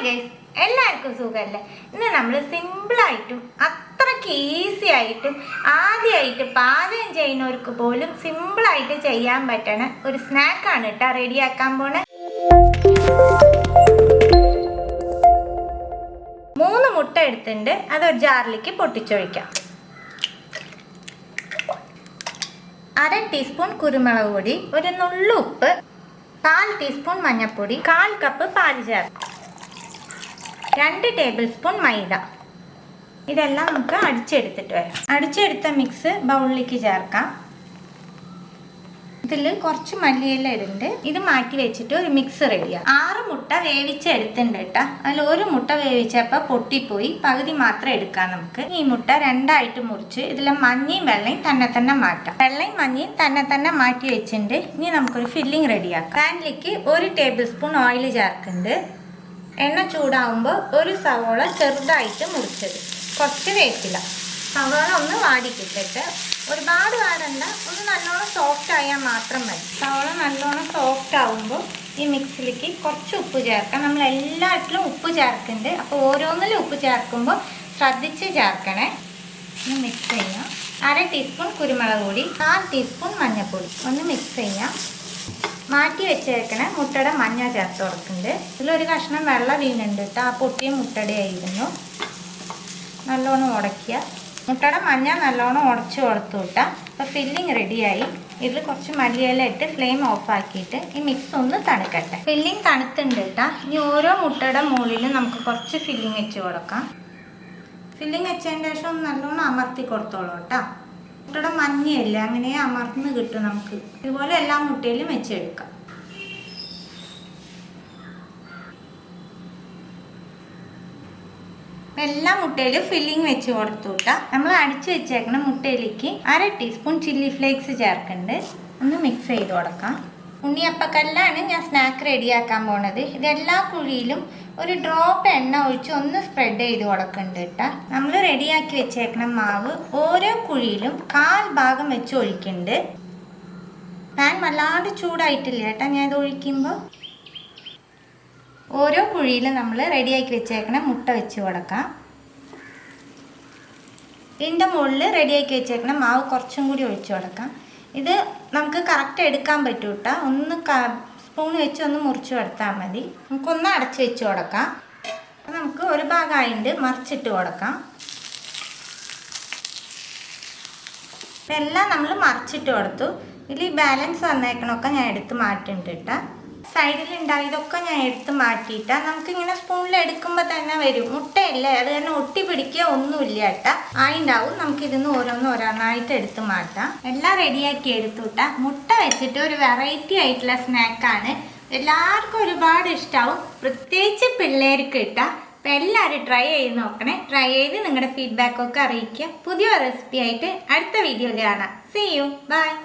Guys, എല്ലാവർക്കും സുഖമല്ലേ? ഇന്ന് നമ്മൾ സിമ്പിളായിട്ടും അത്രയ്ക്ക് ഈസി ആയിട്ടും ആദ്യമായിട്ട് പാചകം ചെയ്യുന്നവർക്ക് പോലും സിമ്പിളായിട്ട് ചെയ്യാൻ പറ്റണ ഒരു സ്നാക്കാണ് കേട്ടോ റെഡിയാക്കാൻ പോണേ. 3 മുട്ട എടുത്തിട്ടുണ്ട്, അതൊരു ജാറിലേക്ക് പൊട്ടിച്ചൊഴിക്കാം. 1/2 ടീസ്പൂൺ കുരുമുളക് പൊടി, ഒരു നുള്ളു ഉപ്പ്, 1/4 ടീസ്പൂൺ മഞ്ഞൾപ്പൊടി, 1/4 കപ്പ് പാൽ ചേർക്കാം, 2 ടേബിൾ സ്പൂൺ മൈദ. ഇതെല്ലാം നമുക്ക് അടിച്ചെടുത്തിട്ട് വരാം. അടിച്ചെടുത്ത മിക്സ് ബൗളിലേക്ക് ചേർക്കാം. ഇതിൽ കുറച്ച് മല്ലിയില ഇടുന്നുണ്ട്. ഇത് മാറ്റി വെച്ചിട്ട് ഒരു മിക്സ് റെഡിയാണ്. 6 മുട്ട വേവിച്ചെടുത്തിട്ടുണ്ട് കേട്ടോ. അതിൽ 1 മുട്ട വേവിച്ചപ്പോൾ പൊട്ടിപ്പോയി, പകുതി മാത്രം എടുക്കാം നമുക്ക്. ഈ മുട്ട 2ആയിട്ട് മുറിച്ച് ഇതിലെ മഞ്ഞയും വെള്ളയും തന്നെ മാറ്റാം. വെള്ളയും മഞ്ഞയും തന്നെ മാറ്റി വെച്ചിട്ടുണ്ട്. ഇനി നമുക്കൊരു ഫില്ലിങ് റെഡിയാക്കാം. പാനിലേക്ക് 1 ടേബിൾ സ്പൂൺ ഓയിൽ ചേർക്കുന്നുണ്ട്. എണ്ണ ചൂടാവുമ്പോൾ ഒരു സവോള ചെറുതായിട്ട് മുറിച്ചത്, കുറച്ച് വേപ്പില. സവോള ഒന്ന് വാടിക്കിട്ടിട്ട്, ഒരുപാട് വാടണ്ട, ഒന്ന് നല്ലോണം സോഫ്റ്റ് ആയാൽ മാത്രം മതി. സവോള നല്ലോണം സോഫ്റ്റ് ആവുമ്പോൾ ഈ മിക്സിലേക്ക് കുറച്ച് ഉപ്പ് ചേർക്കാം. നമ്മൾ എല്ലാറ്റിലും ഉപ്പ് ചേർക്കുന്നുണ്ട്, അപ്പോൾ ഓരോന്നിലും ഉപ്പ് ചേർക്കുമ്പോൾ ശ്രദ്ധിച്ച് ചേർക്കണേ. ഒന്ന് മിക്സ് ചെയ്യാം. 1/2 ടീസ്പൂൺ കുരുമുളക് പൊടി, 1/4 ടീസ്പൂൺ മഞ്ഞൾപ്പൊടി. ഒന്ന് മിക്സ് ചെയ്യാം. മാറ്റി വെച്ചേക്കണ മുട്ടയുടെ മഞ്ഞ ചേർത്ത് കൊടുക്കുന്നുണ്ട്. ഇതിലൊരു കഷ്ണം വെള്ളം വീണുണ്ട് കേട്ടോ, ആ പൊട്ടിയ മുട്ടയുടെ ആയിരുന്നു. നല്ലോണം ഉടയ്ക്കുക. മുട്ടയുടെ മഞ്ഞ നല്ലോണം ഉടച്ച് കൊടുത്തു വിട്ടാൽ അപ്പോൾ ഫില്ലിങ് റെഡിയായി. ഇതിൽ കുറച്ച് മല്ലിയില ഇട്ട് ഫ്ലെയിം ഓഫാക്കിയിട്ട് ഈ മിക്സ് ഒന്ന് തണുക്കട്ടെ. ഫില്ലിങ് തണുത്തുണ്ട് കേട്ടോ. ഇനി ഓരോ മുട്ടയുടെ മുകളിലും നമുക്ക് കുറച്ച് ഫില്ലിങ് വെച്ച് കൊടുക്കാം. ഫില്ലിങ് വെച്ചതിന് ശേഷം ഒന്ന് നല്ലോണം അമർത്തി കൊടുത്തോളൂ കേട്ടോ. മുട്ടയുടെ മഞ്ഞയല്ലേ, അങ്ങനെ അമർന്ന് കിട്ടും നമുക്ക്. ഇതുപോലെ എല്ലാ മുട്ടയിലും വെച്ചെടുക്കാം. എല്ലാ മുട്ടയിലും ഫില്ലിങ് വെച്ച് കൊടുത്തു വിട്ടാൽ നമ്മൾ അടിച്ചു വെച്ചേക്കുന്ന മുട്ടയിലേക്ക് 1/2 ടീസ്പൂൺ ചില്ലി ഫ്ലേക്സ് ചേർക്കുന്നുണ്ട്. ഒന്ന് മിക്സ് ചെയ്ത് കൊടുക്കാം. ഉണ്ണിയപ്പക്കല്ലാണ് ഞാൻ സ്നാക്ക് റെഡിയാക്കാൻ പോണത്. ഇതെല്ലാ കുഴിയിലും ഒരു ഡ്രോപ്പ് എണ്ണ ഒഴിച്ച് ഒന്ന് സ്പ്രെഡ് ചെയ്ത് കൊടുക്കുന്നുണ്ട് കേട്ടോ. നമ്മൾ റെഡിയാക്കി വെച്ചേക്കുന്ന മാവ് ഓരോ കുഴിയിലും 1/4 ഭാഗം വെച്ച് ഒഴിക്കുന്നുണ്ട്. പാൻ വല്ലാണ്ട് ചൂടായിട്ടില്ല കേട്ടോ ഞാൻ ഇത് ഒഴിക്കുമ്പോൾ. ഓരോ കുഴിയിലും നമ്മൾ റെഡിയാക്കി വെച്ചേക്കണ മുട്ട വെച്ച് കൊടുക്കാം. ഇതിൻ്റെ മുകളിൽ റെഡിയാക്കി വെച്ചേക്കണ മാവ് കുറച്ചും കൂടി ഒഴിച്ചു കൊടുക്കാം. ഇത് നമുക്ക് കറക്റ്റ് എടുക്കാൻ പറ്റും കേട്ടോ. ഒന്ന് സ്പൂൺ വെച്ച് ഒന്ന് മുറിച്ച് കൊടുത്താൽ മതി. നമുക്കൊന്ന് അടച്ച് വെച്ച് കൊടുക്കാം. നമുക്ക് ഒരു ഭാഗമായിട്ട് മറിച്ചിട്ട് കൊടുക്കാം. അപ്പം എല്ലാം നമ്മൾ മറിച്ചിട്ട് കൊടുത്തു. ഇതിൽ ബാലൻസ് വന്നേക്കണമൊക്കെ ഞാൻ എടുത്ത് മാറ്റുന്നുണ്ട് കേട്ടോ. സൈഡിലുണ്ടായതൊക്കെ ഞാൻ എടുത്ത് മാറ്റിയിട്ടാ. നമുക്കിങ്ങനെ സ്പൂണിൽ എടുക്കുമ്പോൾ തന്നെ വരും. മുട്ടയല്ലേ, അത് തന്നെ ഒട്ടി പിടിക്കുക ഒന്നുമില്ല കേട്ടാ. ആയിണ്ടാവും. നമുക്കിതിന്ന് ഓരോന്നായിട്ട് എടുത്ത് മാറ്റാം. എല്ലാം റെഡിയാക്കി എടുത്തു കേട്ടാ. മുട്ട വെച്ചിട്ട് ഒരു വെറൈറ്റി ആയിട്ടുള്ള സ്നാക്കാണ്. എല്ലാവർക്കും ഒരുപാട് ഇഷ്ടമാവും, പ്രത്യേകിച്ച് പിള്ളേർക്ക് കിട്ടാം. അപ്പം എല്ലാവരും ട്രൈ ചെയ്ത് നോക്കണേ. ട്രൈ ചെയ്ത് നിങ്ങളുടെ ഫീഡ്ബാക്കൊക്കെ അറിയിക്കുക. പുതിയ റെസിപ്പി ആയിട്ട് അടുത്ത വീഡിയോയിൽ കാണാം. See you. Bye.